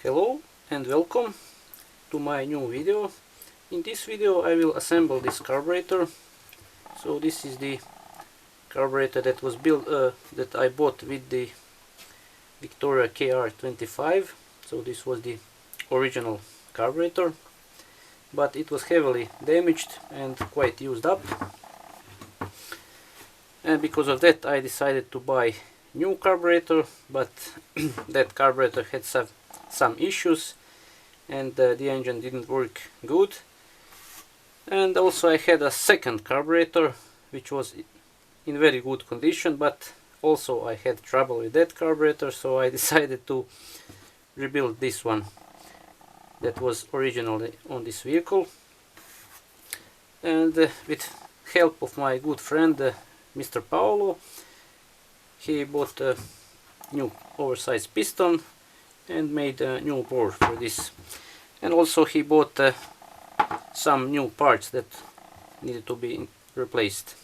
Hello and welcome to my new video. In this video I will assemble this carburetor. So this is the carburetor that was built that I bought with the Victoria KR25. So this was the original carburetor, but it was heavily damaged and quite used up, and because of that I decided to buy new carburetor, but that carburetor had some issues and the engine didn't work good. And also I had a second carburetor which was in very good condition, but also I had trouble with that carburetor, so I decided to rebuild this one that was originally on this vehicle. And with help of my good friend Mr. Paolo, he bought a new oversized piston and made a new bore for this. And also he bought some new parts that needed to be replaced.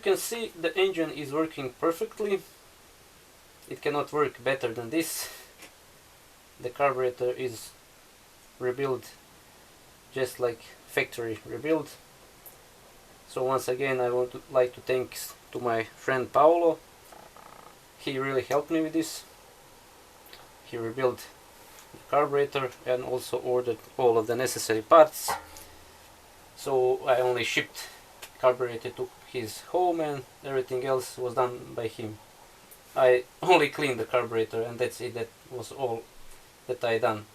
can see, the engine is working perfectly. It cannot work better than this. The carburetor is rebuilt just like factory rebuild. So once again I would like to thank to my friend Paolo. He really helped me with this. He rebuilt the carburetor and also ordered all of the necessary parts. So I only shipped carburetor to his home and everything else was done by him. I only cleaned the carburetor and that's it. That was all that I done.